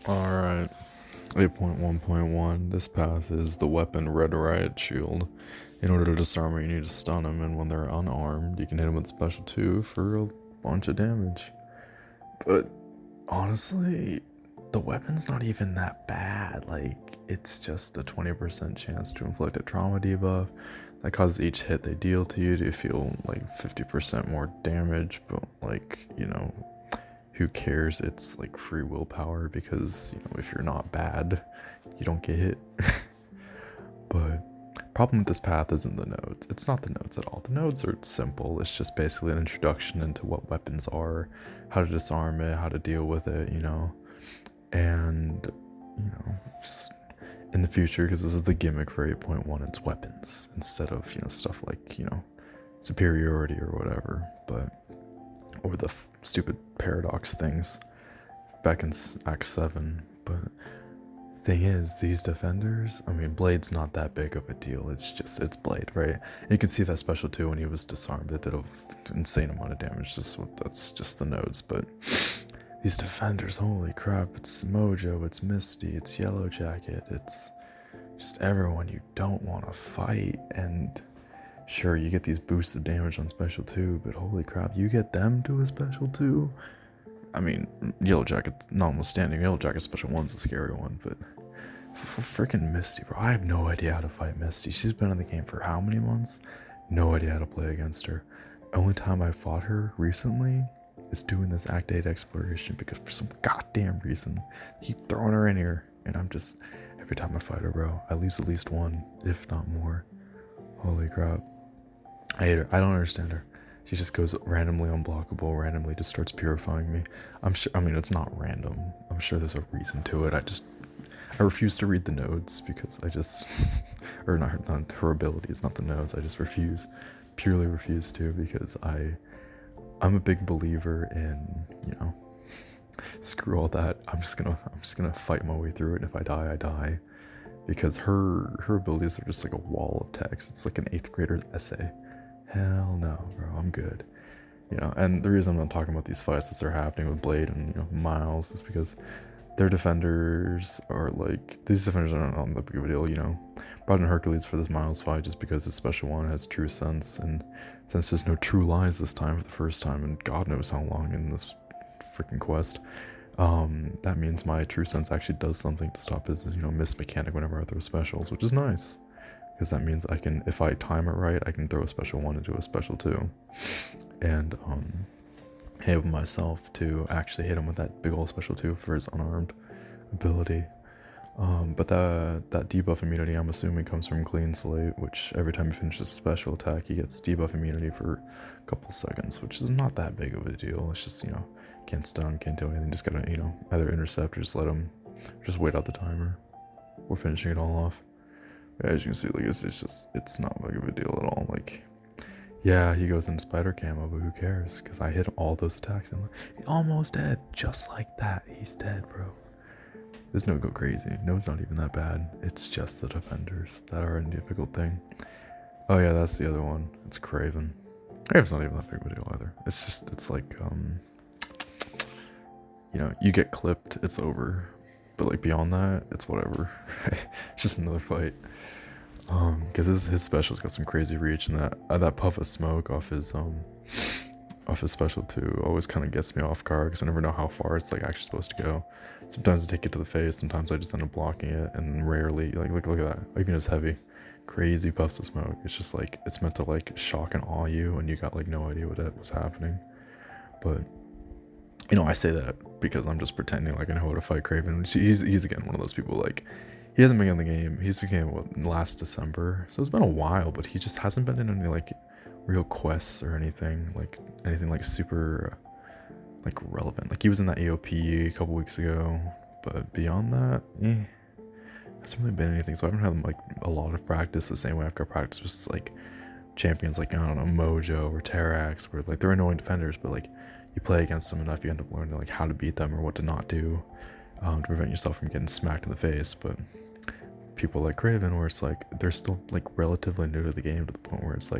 Alright, 8.1.1. This path is the weapon Red Riot Shield. In order to disarm her, you need to stun them, and when they're unarmed, you can hit them with Special 2 for a bunch of damage. But honestly, the weapon's not even that bad. Like, it's just a 20% chance to inflict a trauma debuff. That causes each hit they deal to you to feel like 50% more damage, but who cares? It's like free willpower because, if you're not bad, you don't get hit. But problem with this path isn't the nodes. It's not the nodes at all. The nodes are simple. It's just basically an introduction into what weapons are, how to disarm it, how to deal with it, and, just in the future, because this is the gimmick for 8.1, it's weapons instead of, stuff like, superiority or whatever, or the stupid paradox things back in Act 7. But thing is, these defenders, Blade's not that big of a deal. It's Blade, right? And you can see that special too when he was disarmed. It did an insane amount of damage. That's just the nodes. But these defenders, holy crap, it's Mojo, it's Misty, it's Yellow Jacket, it's just everyone you don't want to fight. And sure, you get these boosts of damage on special 2, but holy crap, you get them to a special 2? Yellow Jacket, notwithstanding, Yellow Jacket special 1's the scary one, but freaking Misty, bro, I have no idea how to fight Misty. She's been in the game for how many months? No idea how to play against her. Only time I fought her recently is doing this Act 8 exploration because for some goddamn reason, they keep throwing her in here, and every time I fight her, bro, I lose at least one, if not more. Holy crap. I hate her. I don't understand her. She just goes randomly unblockable, randomly just starts purifying me. I'm sure, it's not random. I'm sure there's a reason to it. I refuse to read the nodes because or not her abilities, not the nodes. I just purely refuse to, because I'm a big believer in, screw all that. I'm just gonna fight my way through it. And if I die, I die. Because her abilities are just like a wall of text. It's like an 8th grader's essay. Hell no, bro, I'm good. And the reason I'm not talking about these fights as they're happening with Blade and Miles is because their defenders are these defenders are not that big of a deal. Brought in Hercules for this Miles fight just because his special one has true sense, and since there's no true lies this time for the first time and God knows how long in this freaking quest, that means my true sense actually does something to stop his miss mechanic whenever I throw specials, which is nice. Because that means I can, if I time it right, I can throw a special 1 into a special 2. And hit myself to actually hit him with that big old special 2 for his unarmed ability. But that debuff immunity, I'm assuming, comes from Clean Slate, which every time he finishes a special attack, he gets debuff immunity for a couple seconds, which is not that big of a deal. It's just, can't stun, can't do anything, just gotta, either intercept or just let him, just wait out the timer. We're finishing it all off. As you can see, it's not big of a deal at all. Yeah, he goes into spider camo, but who cares? Because I hit all those attacks and he's almost dead. Just like that, he's dead, bro. This node go crazy. Node's not even that bad. It's just the defenders that are a difficult thing. Oh yeah, that's the other one. It's Craven. Craven's not even that big of a deal either. It's like, you get clipped, it's over. But beyond that, it's whatever. It's just another fight. Because his special's got some crazy reach, and that puff of smoke off his special 2 always kind of gets me off guard because I never know how far it's actually supposed to go. Sometimes I take it to the face, sometimes I just end up blocking it, and rarely look at that. Even as heavy, crazy puffs of smoke. It's just it's meant to shock and awe you, and you got no idea what was happening. But I say that because I'm just pretending I know how to fight Craven. He's again one of those people he hasn't been in the game. He's became last December, so it's been a while, but he just hasn't been in any real quests or anything super relevant. He was in that AOP a couple weeks ago, but beyond that, hasn't really been anything. So I haven't had a lot of practice the same way I've got practice with champions I don't know, Mojo or Terax, where they're annoying defenders, but you play against them enough, you end up learning how to beat them or what to not do to prevent yourself from getting smacked in the face. But people like Craven, where it's they're still relatively new to the game, to the point where it's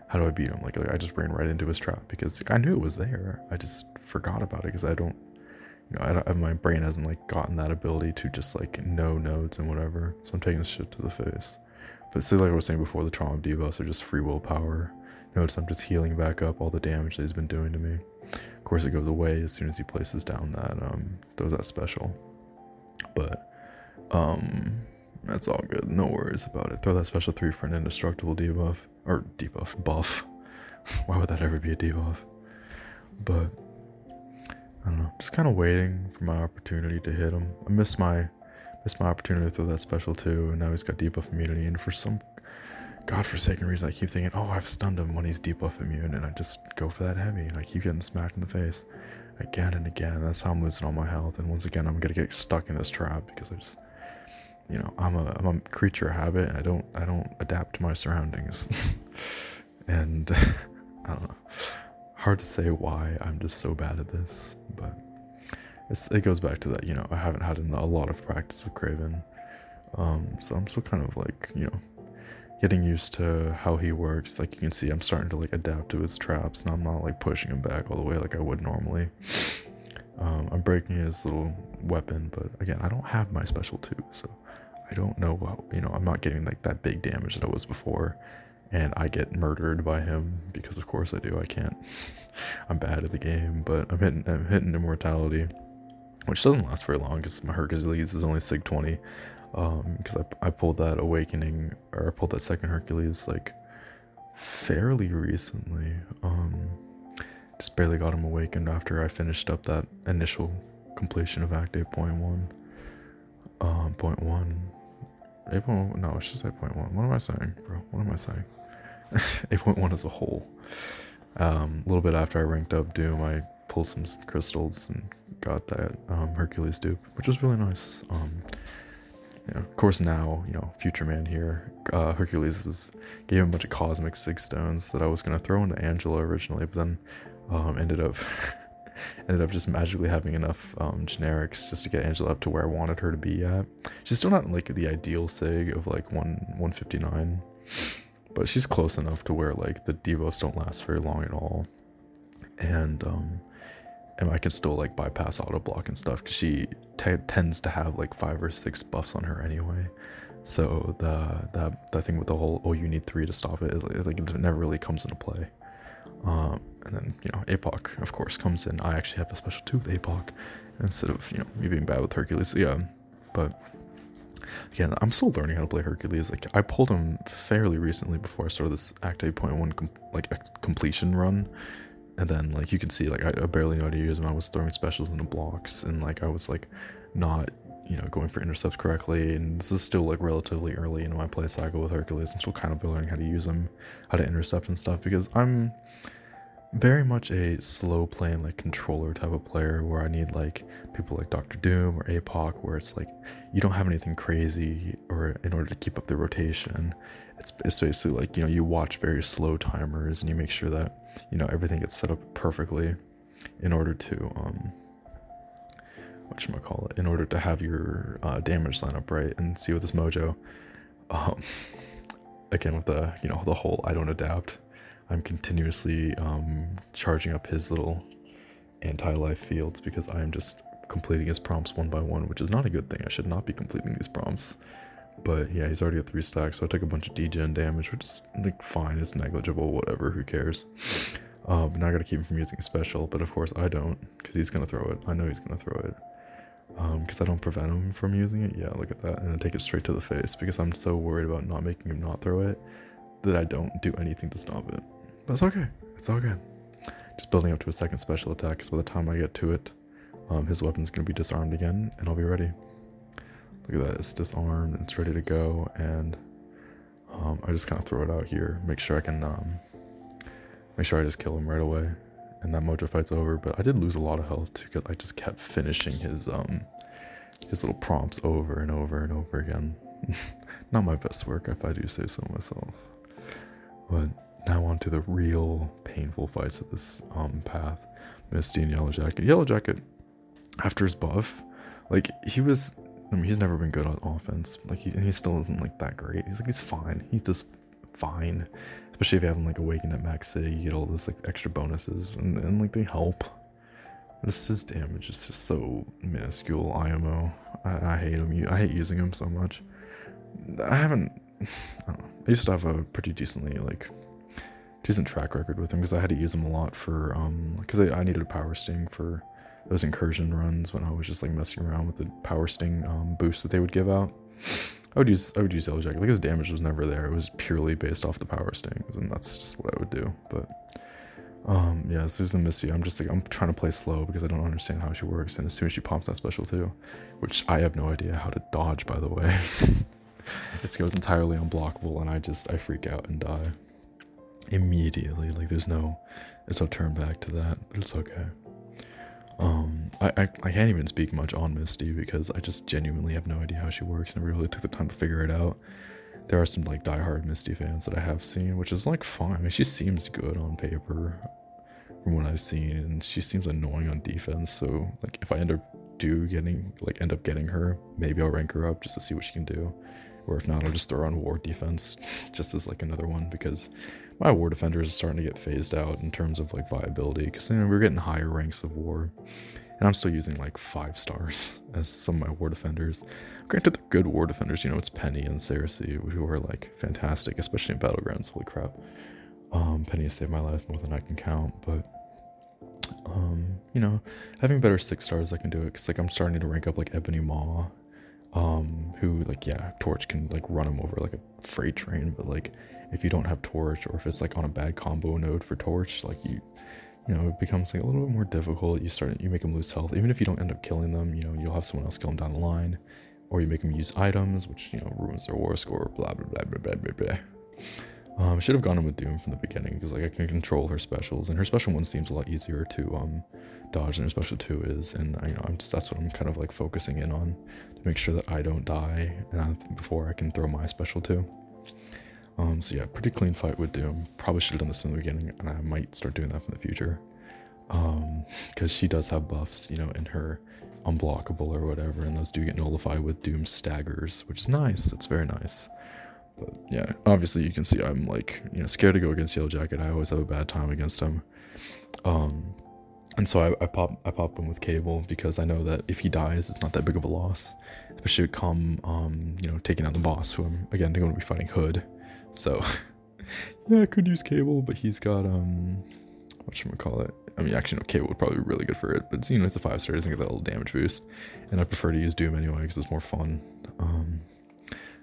how do I beat him? I just ran right into his trap because I knew it was there. I just forgot about it because I don't you know, my brain hasn't like gotten that ability to just like know nodes and whatever. So I'm taking this shit to the face. But see, like I was saying before, the trauma debuffs are just free willpower. Notice I'm just healing back up all the damage that he's been doing to me. Of course, it goes away as soon as he places down that special. But that's all good. No worries about it. Throw that special 3 for an indestructible debuff or buff. Why would that ever be a debuff? But I don't know. Just kind of waiting for my opportunity to hit him. I missed my opportunity to throw that special too, and now he's got debuff immunity. And for some godforsaken reason, I keep thinking, oh, I've stunned him when he's debuff immune, and I just go for that heavy, and I keep getting smacked in the face again and again. That's how I'm losing all my health. And once again, I'm gonna get stuck in this trap because I just, you know, I'm a creature of habit, and I don't adapt to my surroundings. And I don't know. Hard to say why I'm just so bad at this, but it goes back to that, you know, I haven't had a lot of practice with Craven. So I'm still kind of like, you know, getting used to how he works. Like you can see, I'm starting to like adapt to his traps, and I'm not like pushing him back all the way like I would normally. I'm breaking his little weapon, but again, I don't have my special 2, so I don't know what, you know, I'm not getting like that big damage that I was before, and I get murdered by him because of course I do. I can't. I'm bad at the game, but I'm hitting immortality, which doesn't last very long because my Hercules is only Sig 20. Because I pulled that awakening, or I pulled that second Hercules like fairly recently. Just barely got him awakened after I finished up that initial completion of Act 8.1. Point 1. 8.1, no, it's just 8.1. What am I saying, bro? What am I saying? 8.1 as a whole. A little bit after I ranked up Doom, I pulled some crystals and got that Hercules dupe, which was really nice. Yeah, of course now, you know, Future Man here, Hercules gave him a bunch of cosmic sig stones that I was gonna throw into Angela originally, but then ended up just magically having enough generics just to get Angela up to where I wanted her to be at. She's still not like the ideal sig of like 159, but she's close enough to where like the debuffs don't last very long at all, and I can still like bypass auto block and stuff because she tends to have like 5 or 6 buffs on her anyway. So that thing with the whole, oh, you need 3 to stop it, it never really comes into play. And then, you know, APOC of course comes in. I actually have a special 2 with APOC instead of, you know, me being bad with Hercules. So, yeah, but again, I'm still learning how to play Hercules. Like I pulled him fairly recently before I started this Act 8.1 completion run. And then, like, you can see, like, I barely know how to use them. I was throwing specials into blocks, and, like, I was, like, not, you know, going for intercepts correctly. And this is still, like, relatively early in my play cycle with Hercules. I'm still kind of learning how to use them, how to intercept and stuff, because I'm very much a slow playing, like, controller type of player where I need, like, people like Dr. Doom or APOC, where it's, like, you don't have anything crazy or in order to keep up the rotation. It's basically, like, you know, you watch very slow timers and you make sure that, you know, everything gets set up perfectly in order to, in order to have your damage line up right. And see with this Mojo, again, with the, you know, the whole I don't adapt, I'm continuously charging up his little anti-life fields because I am just completing his prompts one by one, which is not a good thing. I should not be completing these prompts. But yeah, he's already at 3 stacks, so I took a bunch of degen damage, which is like fine, it's negligible, whatever, who cares. But now I gotta keep him from using a special, but of course I don't, because he's gonna throw it. I know he's gonna throw it. Because I don't prevent him from using it. Yeah, look at that. And I take it straight to the face, because I'm so worried about not making him not throw it, that I don't do anything to stop it. But it's okay. It's all good. Just building up to a second special attack, because by the time I get to it, his weapon's gonna be disarmed again, and I'll be ready. Look at that, it's disarmed, it's ready to go, and I just kind of throw it out here, make sure I can, make sure I just kill him right away, and that Mojo fight's over. But I did lose a lot of health too, because I just kept finishing his little prompts over and over and over again. Not my best work, if I do say so myself. But now on to the real painful fights of this path. Misty and Yellow Jacket. Yellow Jacket, after his buff, like, he was, I mean, he's never been good on offense. Like, he still isn't, like, that great. He's fine. He's just fine. Especially if you have him, like, awakened at max city, you get all this, like, extra bonuses, and like, they help. Just his damage is just so minuscule. IMO. I hate him. I hate using him so much. I haven't. I don't know. I used to have a pretty decent track record with him because I had to use him a lot for because I needed a power sting for those incursion runs when I was just like messing around with the power sting boost that they would give out. I would use Yellow Jacket. Like his damage was never there. It was purely based off the power stings, and that's just what I would do. But yeah, Susan Misty, I'm trying to play slow because I don't understand how she works, and as soon as she pops that special too, which I have no idea how to dodge, by the way. It goes entirely unblockable, and I freak out and die immediately. Like there's no turn back to that, but it's okay. I can't even speak much on Misty because I just genuinely have no idea how she works, and I really took the time to figure it out. There are some like diehard Misty fans that I have seen, which is like fine. I mean, she seems good on paper from what I've seen, and she seems annoying on defense. So like if I end up getting her, maybe I'll rank her up just to see what she can do. Or if not, I'll just throw on War Defense just as like another one, because my War Defenders are starting to get phased out in terms of like viability, because we're getting higher ranks of War, and I'm still using like 5 stars as some of my War Defenders. Granted, they're good War Defenders, it's Penny and Cersei who are like fantastic, especially in Battlegrounds. Holy crap. Penny has saved my life more than I can count, but having better 6 stars, I can do it, because like I'm starting to rank up like Ebony Maw, who like, yeah, Torch can like run him over like a freight train, but like if you don't have Torch, or if it's like on a bad combo node for Torch, like it becomes like a little bit more difficult. You make them lose health, even if you don't end up killing them. You'll have someone else kill them down the line, or you make them use items, which ruins their war score. Blah blah blah blah blah blah blah. I should have gone in with Doom from the beginning, because like I can control her specials, and her special 1 seems a lot easier to dodge than her special 2 is, and that's what I'm kind of like focusing in on, to make sure that I don't die before I can throw my special 2. So yeah, pretty clean fight with Doom. Probably should have done this from the beginning, and I might start doing that from the future, because she does have buffs, in her unblockable or whatever, and those do get nullified with Doom staggers, which is nice. It's very nice. But yeah, obviously you can see I'm like, scared to go against Yellow Jacket. I always have a bad time against him. And so I pop him with Cable, because I know that if he dies, it's not that big of a loss. Especially come, taking out the boss, who I'm again going to be fighting Hood. So yeah, I could use Cable, but he's got whatchamacallit. I mean, actually, no, Cable would probably be really good for it, but it's a 5-star, doesn't get that little damage boost, and I prefer to use Doom anyway because it's more fun.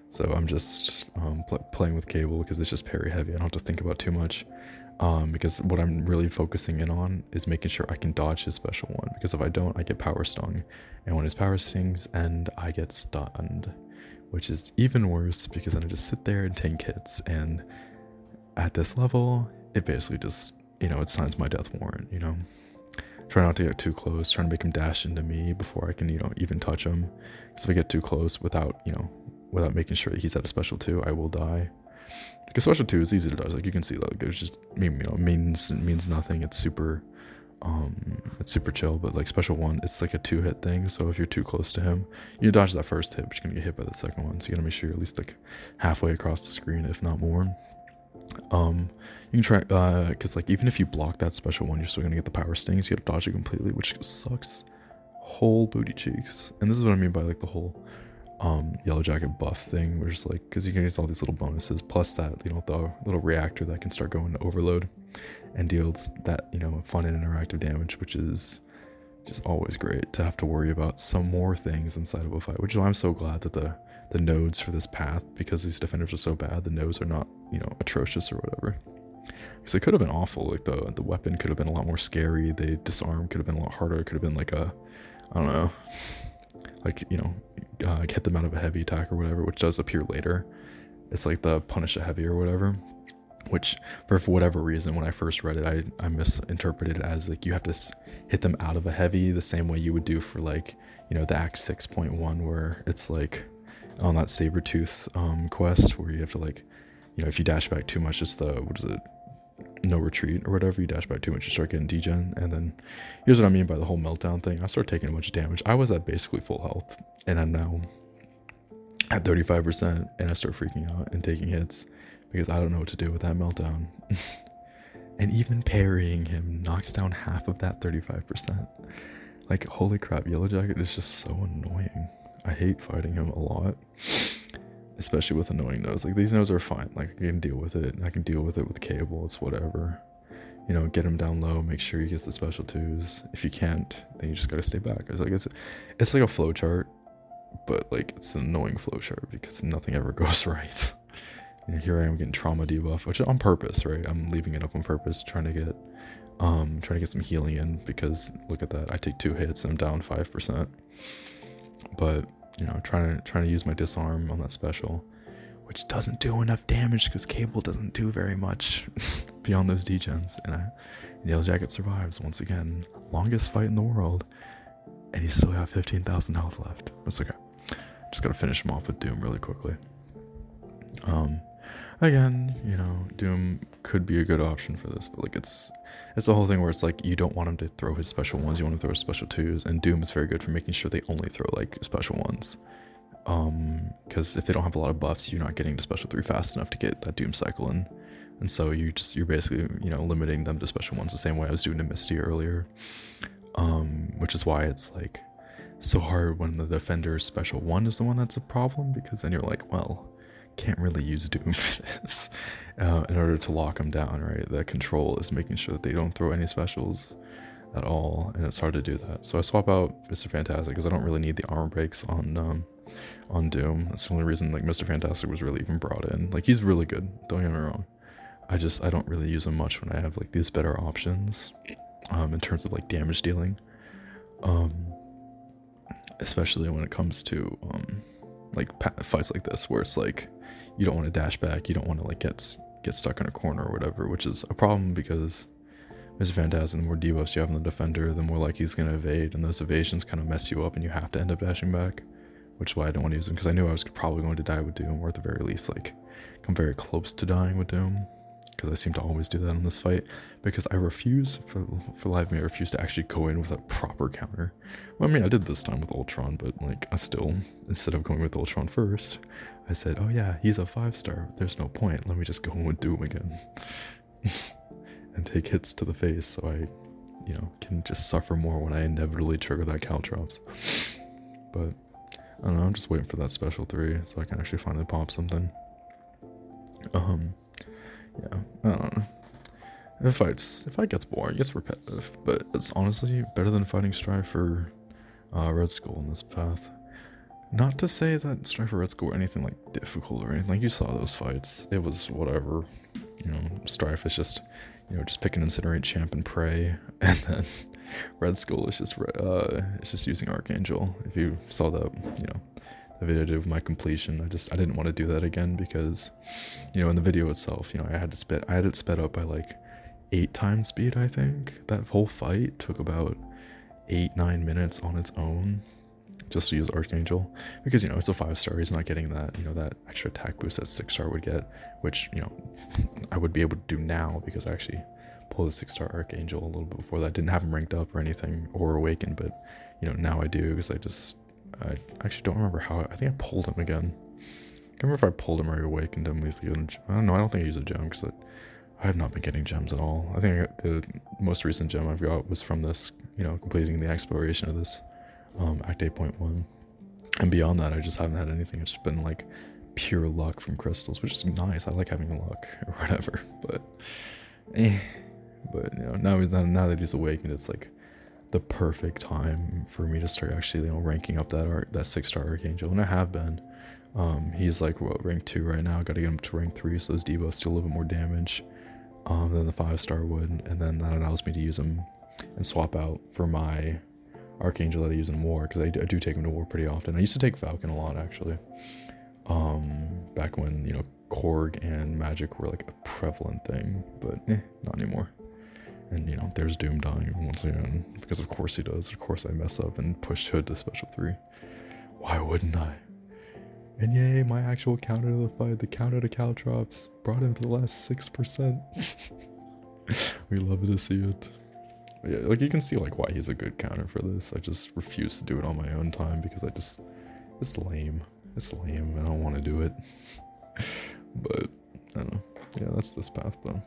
So I'm just playing with Cable because it's just parry heavy. I don't have to think about too much, because what I'm really focusing in on is making sure I can dodge his special 1, because if I don't, I get power stung, and when his power stings end, I get stunned, which is even worse, because then I just sit there and tank hits, and at this level, it basically just, it signs my death warrant. Try not to get too close, trying to make him dash into me before I can, even touch him, because if I get too close without making sure that he's at a special 2, I will die. Because special 2 is easy to dodge. Like you can see, like there's just means nothing. It's super chill. But like special 1, it's like a 2-hit thing. So if you're too close to him, you dodge that first hit, but you're gonna get hit by the second one. So you gotta make sure you're at least like halfway across the screen, if not more. You can try, because like even if you block that special 1, you're still gonna get the power stings. You gotta dodge it completely, which sucks whole booty cheeks. And this is what I mean by like the whole Yellow Jacket buff thing, where it's like, because you can use all these little bonuses, plus that the little reactor that can start going to overload and deals that fun and interactive damage, which is just always great to have to worry about some more things inside of a fight. Which is why I'm so glad that the nodes for this path, because these defenders are so bad, the nodes are not atrocious or whatever. Because it could have been awful. Like the weapon could have been a lot more scary. The disarm could have been a lot harder. It could have been like a, I don't know, like get them out of a heavy attack or whatever, which does appear later. It's like the punish a heavy or whatever, which for whatever reason when I first read it, I misinterpreted it as like you have to hit them out of a heavy the same way you would do for like the Act 6.1, where it's like on that Sabretooth quest where you have to like if you dash back too much, it's the no retreat or whatever, you dash back too much, you start getting degen. And then here's what I mean by the whole meltdown thing. I started taking a bunch of damage. I was at basically full health, and I'm now at 35%, and I start freaking out and taking hits because I don't know what to do with that meltdown. And even parrying him knocks down half of that 35%. Like, holy crap, Yellow Jacket is just so annoying. I hate fighting him a lot. Especially with annoying nose. Like, these nose are fine. Like, I can deal with it. I can deal with it with cable. It's whatever. You know, get him down low. Make sure he gets the special 2s. If you can't, then you just gotta stay back. It's like a flowchart, but like it's an annoying flowchart because nothing ever goes right. You know, here I am getting trauma debuff, which on purpose, right? I'm leaving it up on purpose, trying to get some healing in because look at that. I take 2 hits and I'm down 5%. But you know, trying to use my disarm on that special, which doesn't do enough damage because cable doesn't do very much beyond those degens. And Yellow Jacket survives once again, longest fight in the world, and he's still got 15,000 health left. That's okay. Just gotta finish him off with Doom really quickly. Again, you know, Doom could be a good option for this, but like it's the whole thing where it's like you don't want him to throw his special 1s, you want him to throw his special 2s, and Doom is very good for making sure they only throw like special 1s. Because if they don't have a lot of buffs, you're not getting to special 3 fast enough to get that Doom cycle in. And so you're basically, you know, limiting them to special 1s the same way I was doing to Misty earlier. Which is why it's like so hard when the defender's special 1 is the one that's a problem, because then you're like, well, can't really use Doom for this in order to lock them down, right? The control is making sure that they don't throw any specials at all, and it's hard to do that. So I swap out Mr. Fantastic because I don't really need the armor breaks on Doom. That's the only reason like Mr. Fantastic was really even brought in. Like, he's really good, don't get me wrong. I don't really use him much when I have like these better options in terms of like damage dealing, especially when it comes to like fights like this where it's like you don't want to dash back, you don't want to like get stuck in a corner or whatever, which is a problem because Mr. Fantastic, the more debuffs you have on the defender, the more like he's going to evade, and those evasions kind of mess you up and you have to end up dashing back, which is why I don't want to use him, because I knew I was probably going to die with Doom, or at the very least like come very close to dying with Doom, because I seem to always do that in this fight, because I refuse, for life of me, I refuse to actually go in with a proper counter. Well, I mean, I did this time with Ultron, but like, I still, instead of going with Ultron first, I said, oh yeah, he's a 5-star, there's no point, let me just go in with Doom again. And take hits to the face so I, you know, can just suffer more when I inevitably trigger that Caltrops. But, I don't know, I'm just waiting for that special 3 so I can actually finally pop something. Yeah, I don't know. The fight gets boring, it gets repetitive, but it's honestly better than fighting Strife or Red Skull in this path. Not to say that Strife or Red Skull were anything like difficult or anything, like you saw those fights, it was whatever. You know, Strife is just, you know, just pick an incinerate champ and pray, and then Red Skull is just it's just using Archangel. If you saw that, you know, the video I did of my completion, I didn't want to do that again because, you know, in the video itself, you know, I had it sped up by like 8 times speed, I think. That whole fight took about 8-9 minutes on its own just to use Archangel, because, you know, it's a 5-star, he's not getting that, you know, that extra attack boost that 6-star would get, which, you know, I would be able to do now because I actually pulled a 6-star Archangel a little bit before that. I didn't have him ranked up or anything or awakened, but, you know, now I do, because I actually don't remember how, I think I pulled him again. I can't remember if I pulled him or awakened him. I don't know, I don't think I used a gem because I have not been getting gems at all. I think the most recent gem I've got was from this, you know, completing the exploration of this Act 8.1. And beyond that, I just haven't had anything. It's just been like pure luck from crystals, which is nice. I like having luck or whatever, but you know, now that he's awakened, it's like the perfect time for me to start actually, you know, ranking up that 6-star Archangel, and I have been. He's like, what, rank 2 right now. Got to get him to rank 3, so those debuffs do a little bit more damage than the 5-star would, and then that allows me to use him and swap out for my Archangel that I use in war, because I do take him to war pretty often. I used to take Falcon a lot, actually, back when, you know, Korg and Magic were like a prevalent thing, but not anymore. And, you know, there's Doom dying once again, because of course he does. Of course I mess up and push Hood to special 3. Why wouldn't I? And yay, my actual counter to the fight, the counter to Caltrops, brought him to the last 6%. We love to see it. But yeah, like, you can see like why he's a good counter for this. I just refuse to do it on my own time because it's lame. It's lame, I don't want to do it. But, I don't know. Yeah, that's this path though.